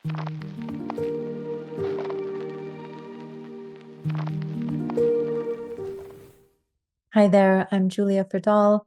Hi there, I'm Julia Frodahl,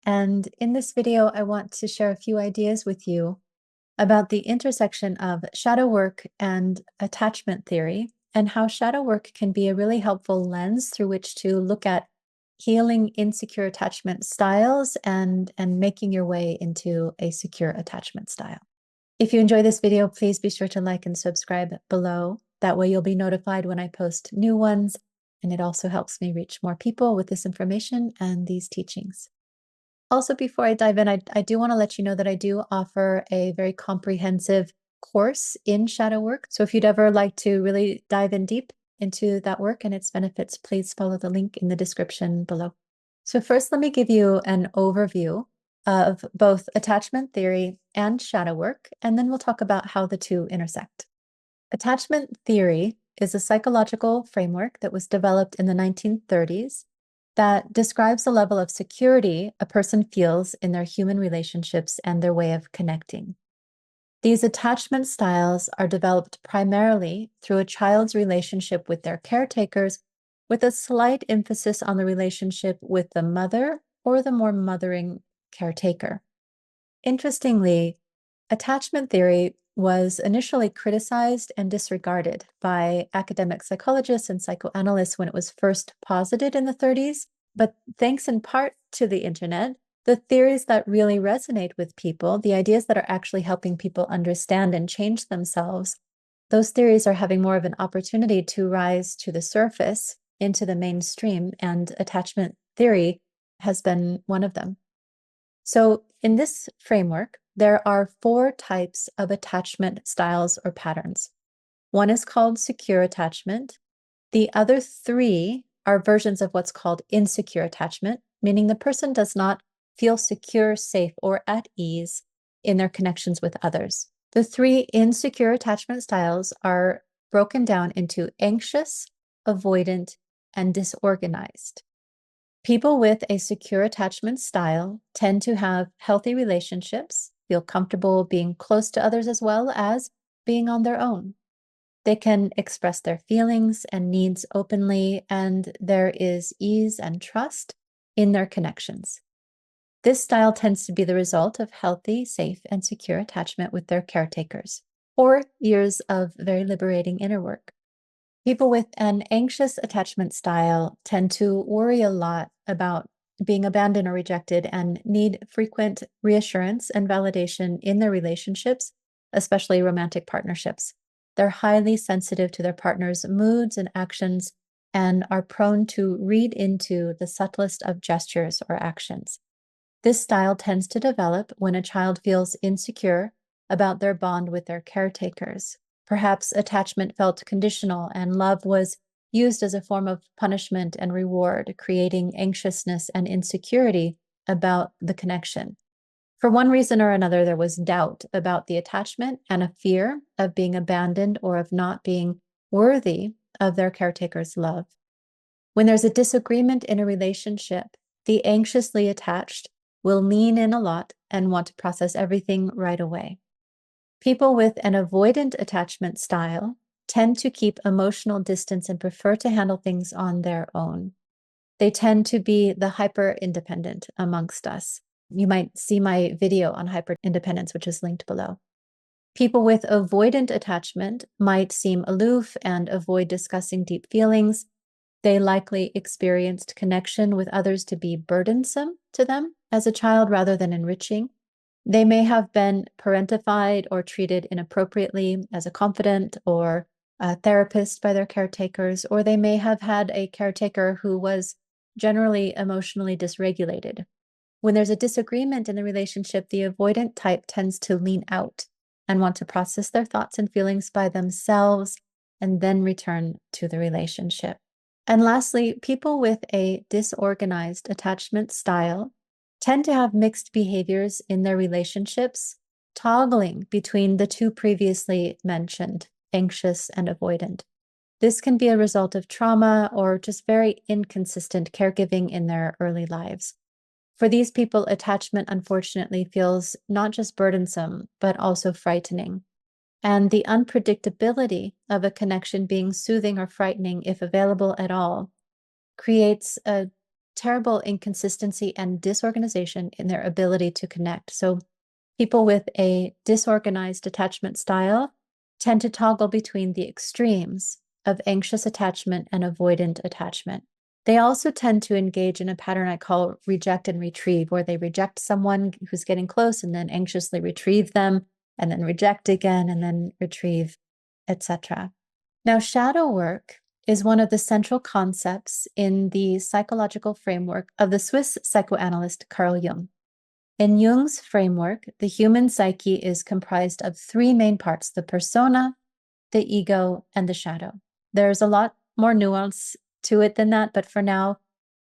and in this video, I want to share a few ideas with you about the intersection of shadow work and attachment theory, and how shadow work can be a really helpful lens through which to look at healing insecure attachment styles and making your way into a secure attachment style. If you enjoy this video, please be sure to like and subscribe below. That way you'll be notified when I post new ones, and it also helps me reach more people with this information and these teachings. Also, before I dive in, I do want to let you know that I do offer a very comprehensive course in shadow work. So if you'd ever like to really dive in deep into that work and its benefits, please follow the link in the description below. So first, let me give you an overview of both attachment theory and shadow work, and then we'll talk about how the two intersect. Attachment theory is a psychological framework that was developed in the 1930s that describes the level of security a person feels in their human relationships and their way of connecting. These attachment styles are developed primarily through a child's relationship with their caretakers, with a slight emphasis on the relationship with the mother or the more mothering caretaker. Interestingly, attachment theory was initially criticized and disregarded by academic psychologists and psychoanalysts when it was first posited in the 30s. But thanks in part to the internet, the theories that really resonate with people, the ideas that are actually helping people understand and change themselves, those theories are having more of an opportunity to rise to the surface into the mainstream, and attachment theory has been one of them. So in this framework, there are 4 types of attachment styles or patterns. One is called secure attachment. The other 3 are versions of what's called insecure attachment, meaning the person does not feel secure, safe, or at ease in their connections with others. The 3 insecure attachment styles are broken down into anxious, avoidant, and disorganized. People with a secure attachment style tend to have healthy relationships, feel comfortable being close to others as well as being on their own. They can express their feelings and needs openly, and there is ease and trust in their connections. This style tends to be the result of healthy, safe, and secure attachment with their caretakers, or years of very liberating inner work. People with an anxious attachment style tend to worry a lot about being abandoned or rejected and need frequent reassurance and validation in their relationships, especially romantic partnerships. They're highly sensitive to their partner's moods and actions and are prone to read into the subtlest of gestures or actions. This style tends to develop when a child feels insecure about their bond with their caretakers. Perhaps attachment felt conditional and love was used as a form of punishment and reward, creating anxiousness and insecurity about the connection. For one reason or another, there was doubt about the attachment and a fear of being abandoned or of not being worthy of their caretaker's love. When there's a disagreement in a relationship, the anxiously attached will lean in a lot and want to process everything right away. People with an avoidant attachment style tend to keep emotional distance and prefer to handle things on their own. They tend to be the hyper-independent amongst us. You might see my video on hyper-independence, which is linked below. People with avoidant attachment might seem aloof and avoid discussing deep feelings. They likely experienced connection with others to be burdensome to them as a child rather than enriching. They may have been parentified or treated inappropriately as a confidant or a therapist by their caretakers, or they may have had a caretaker who was generally emotionally dysregulated. When there's a disagreement in the relationship, the avoidant type tends to lean out and want to process their thoughts and feelings by themselves and then return to the relationship. And lastly, people with a disorganized attachment style tend to have mixed behaviors in their relationships, toggling between the 2 previously mentioned, anxious and avoidant. This can be a result of trauma or just very inconsistent caregiving in their early lives. For these people, attachment unfortunately feels not just burdensome, but also frightening. and the unpredictability of a connection being soothing or frightening, if available at all, creates a terrible inconsistency and disorganization in their ability to connect. So people with a disorganized attachment style tend to toggle between the extremes of anxious attachment and avoidant attachment. They also tend to engage in a pattern I call reject and retrieve, where they reject someone who's getting close and then anxiously retrieve them, and then reject again and then retrieve, etc. Now, shadow work is one of the central concepts in the psychological framework of the Swiss psychoanalyst Carl Jung. In Jung's framework, the human psyche is comprised of three main parts: the persona, the ego, and the shadow. There's a lot more nuance to it than that, but for now,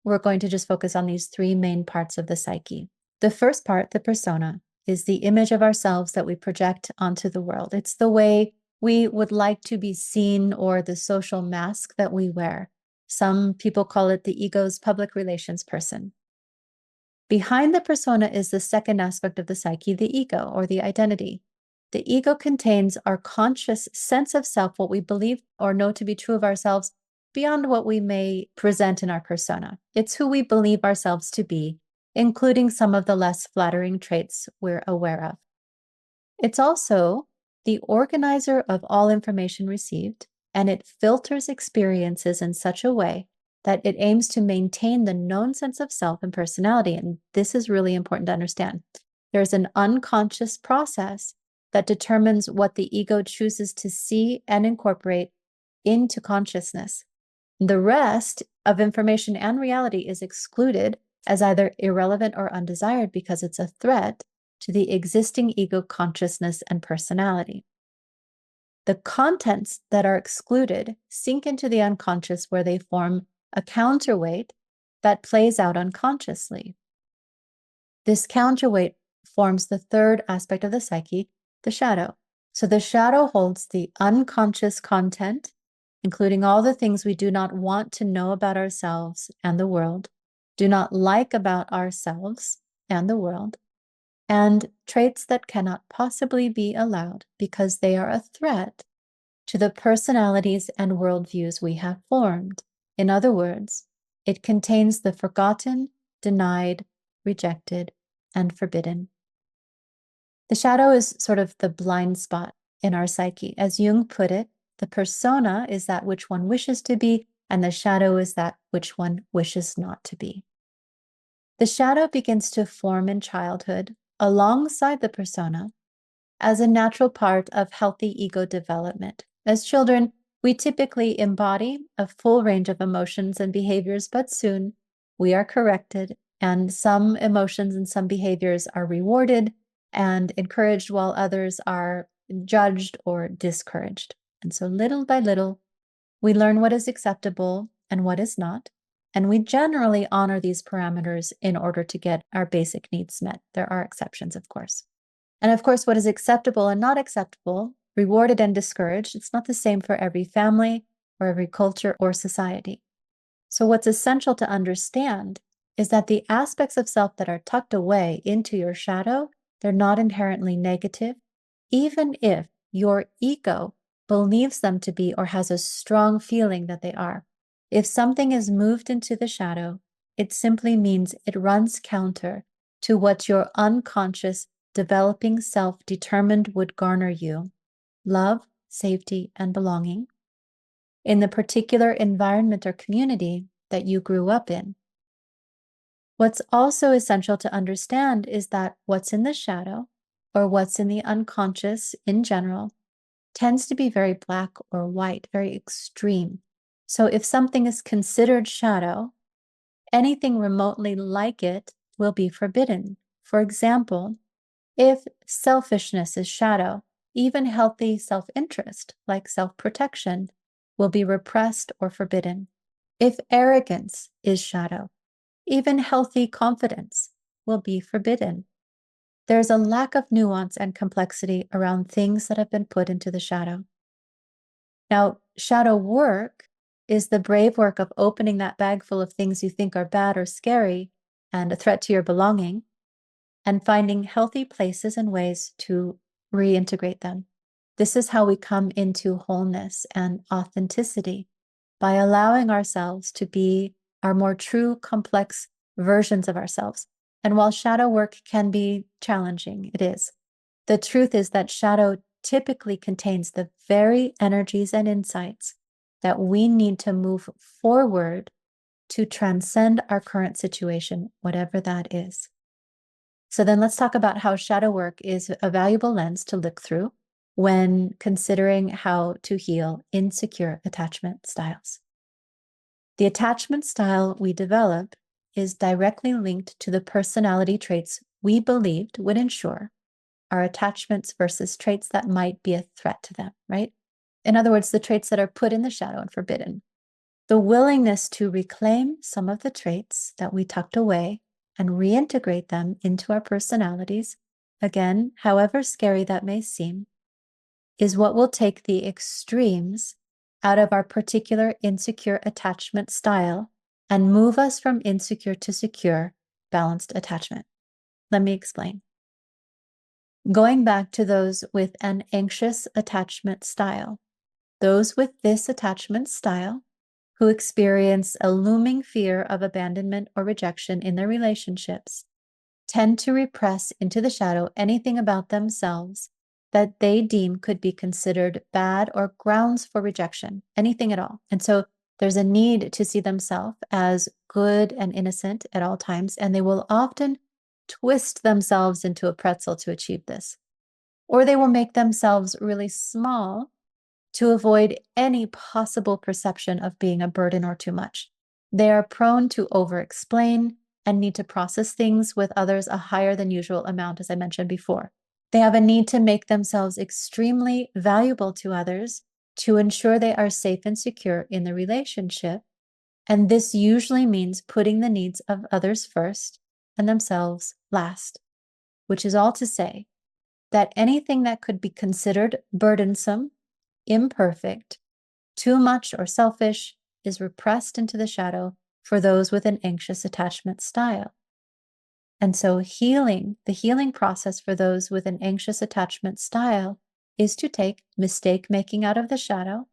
we're going to just focus on these three main parts of the psyche. The first part, the persona, is the image of ourselves that we project onto the world. It's the way we would like to be seen, or the social mask that we wear. Some people call it the ego's public relations person. Behind the persona is the second aspect of the psyche, the ego, or the identity. The ego contains our conscious sense of self, what we believe or know to be true of ourselves beyond what we may present in our persona. It's who we believe ourselves to be, including some of the less flattering traits we're aware of. It's also the organizer of all information received, and it filters experiences in such a way that it aims to maintain the known sense of self and personality. And this is really important to understand. There's an unconscious process that determines what the ego chooses to see and incorporate into consciousness. The rest of information and reality is excluded as either irrelevant or undesired because it's a threat to the existing ego consciousness and personality. The contents that are excluded sink into the unconscious, where they form a counterweight that plays out unconsciously. This counterweight forms the third aspect of the psyche, the shadow. So the shadow holds the unconscious content, including all the things we do not want to know about ourselves and the world, do not like about ourselves and the world, and traits that cannot possibly be allowed because they are a threat to the personalities and worldviews we have formed. In other words, it contains the forgotten, denied, rejected, and forbidden. The shadow is sort of the blind spot in our psyche. As Jung put it, the persona is that which one wishes to be, and the shadow is that which one wishes not to be. The shadow begins to form in childhood alongside the persona as a natural part of healthy ego development. As children, we typically embody a full range of emotions and behaviors, but soon we are corrected, and some emotions and some behaviors are rewarded and encouraged, while others are judged or discouraged. And so little by little, we learn what is acceptable and what is not, and we generally honor these parameters in order to get our basic needs met. There are exceptions, of course. And of course, what is acceptable and not acceptable, rewarded and discouraged, it's not the same for every family or every culture or society. So what's essential to understand is that the aspects of self that are tucked away into your shadow, they're not inherently negative, even if your ego believes them to be or has a strong feeling that they are. If something is moved into the shadow, it simply means it runs counter to what your unconscious developing self determined would garner you: love, safety, and belonging in the particular environment or community that you grew up in. What's also essential to understand is that what's in the shadow, or what's in the unconscious in general, tends to be very black or white, very extreme. So if something is considered shadow, anything remotely like it will be forbidden. For example, if selfishness is shadow, even healthy self-interest, like self-protection, will be repressed or forbidden. If arrogance is shadow, even healthy confidence will be forbidden. There's a lack of nuance and complexity around things that have been put into the shadow. Now, shadow work is the brave work of opening that bag full of things you think are bad or scary and a threat to your belonging, and finding healthy places and ways to reintegrate them. This is how we come into wholeness and authenticity, by allowing ourselves to be our more true, complex versions of ourselves. And while shadow work can be challenging, it is. The truth is that shadow typically contains the very energies and insights that we need to move forward to transcend our current situation, whatever that is. So then let's talk about how shadow work is a valuable lens to look through when considering how to heal insecure attachment styles. The attachment style we develop is directly linked to the personality traits we believed would ensure our attachments versus traits that might be a threat to them, right? In other words, the traits that are put in the shadow and forbidden. The willingness to reclaim some of the traits that we tucked away and reintegrate them into our personalities, again, however scary that may seem, is what will take the extremes out of our particular insecure attachment style and move us from insecure to secure, balanced attachment. Let me explain. Going back to those with an anxious attachment style, those with this attachment style who experience a looming fear of abandonment or rejection in their relationships tend to repress into the shadow anything about themselves that they deem could be considered bad or grounds for rejection, anything at all. And so there's a need to see themselves as good and innocent at all times, and they will often twist themselves into a pretzel to achieve this. Or they will make themselves really small to avoid any possible perception of being a burden or too much. They are prone to over-explain and need to process things with others a higher than usual amount, as I mentioned before. They have a need to make themselves extremely valuable to others to ensure they are safe and secure in the relationship. And this usually means putting the needs of others first and themselves last, which is all to say that anything that could be considered burdensome, imperfect, too much, or selfish is repressed into the shadow for those with an anxious attachment style. And so the healing process for those with an anxious attachment style is to take mistake making out of the shadow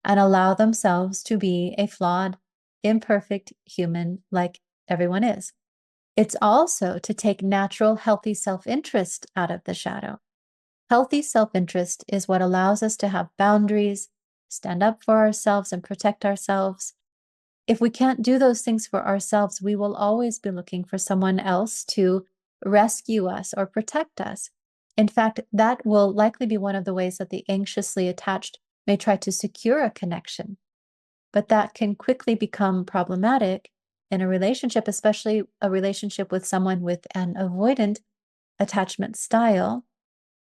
and allow themselves to be a flawed, imperfect human like everyone is. It's also to take natural, healthy self-interest out of the shadow. Healthy self-interest is what allows us to have boundaries, stand up for ourselves, and protect ourselves. If we can't do those things for ourselves, we will always be looking for someone else to rescue us or protect us. In fact, that will likely be one of the ways that the anxiously attached may try to secure a connection. But that can quickly become problematic in a relationship, especially a relationship with someone with an avoidant attachment style,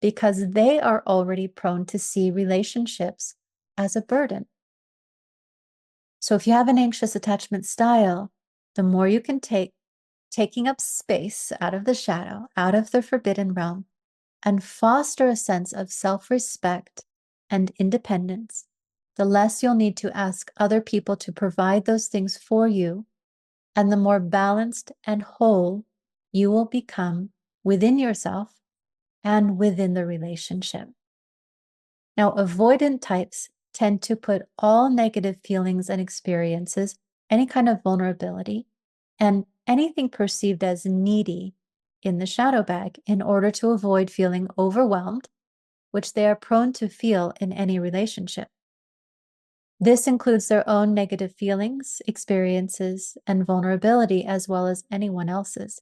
because they are already prone to see relationships as a burden. So if you have an anxious attachment style, the more you can taking up space out of the shadow, out of the forbidden realm, and foster a sense of self-respect and independence, the less you'll need to ask other people to provide those things for you, and the more balanced and whole you will become within yourself and within the relationship. Now, avoidant types tend to put all negative feelings and experiences, any kind of vulnerability, and anything perceived as needy in the shadow bag in order to avoid feeling overwhelmed, which they are prone to feel in any relationship. This includes their own negative feelings, experiences, and vulnerability, as well as anyone else's.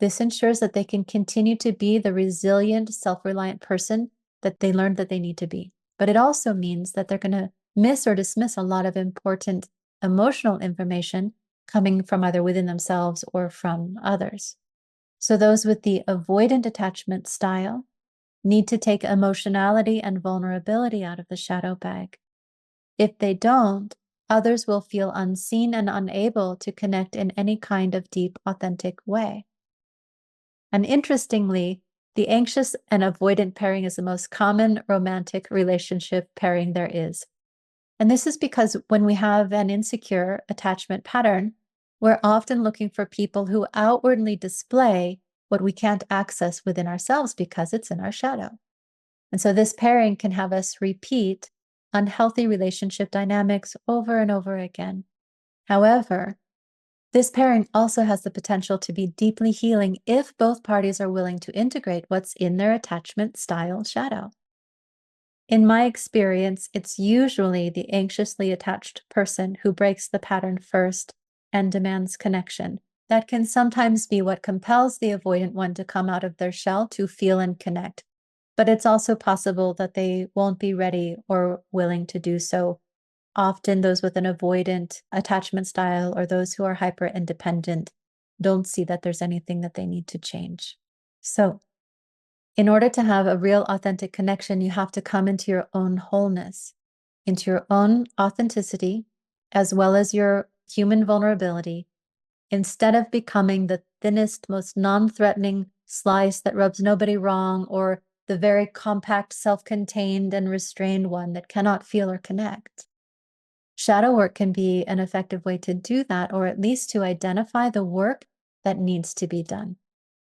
This ensures that they can continue to be the resilient, self-reliant person that they learned that they need to be. But it also means that they're going to miss or dismiss a lot of important emotional information coming from either within themselves or from others. So those with the avoidant attachment style need to take emotionality and vulnerability out of the shadow bag. If they don't, others will feel unseen and unable to connect in any kind of deep, authentic way. And interestingly, the anxious and avoidant pairing is the most common romantic relationship pairing there is. And this is because when we have an insecure attachment pattern, we're often looking for people who outwardly display what we can't access within ourselves because it's in our shadow. And so this pairing can have us repeat unhealthy relationship dynamics over and over again. However, this pairing also has the potential to be deeply healing if both parties are willing to integrate what's in their attachment style shadow. In my experience, it's usually the anxiously attached person who breaks the pattern first and demands connection. That can sometimes be what compels the avoidant one to come out of their shell to feel and connect. But it's also possible that they won't be ready or willing to do so. Often, those with an avoidant attachment style or those who are hyper independent don't see that there's anything that they need to change. So, in order to have a real authentic connection, you have to come into your own wholeness, into your own authenticity, as well as your human vulnerability, instead of becoming the thinnest, most non-threatening slice that rubs nobody wrong, or the very compact, self-contained, and restrained one that cannot feel or connect. Shadow work can be an effective way to do that, or at least to identify the work that needs to be done.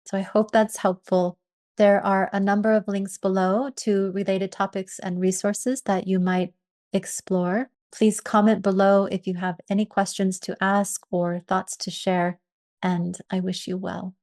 So I hope that's helpful. There are a number of links below to related topics and resources that you might explore. Please comment below if you have any questions to ask or thoughts to share, and I wish you well.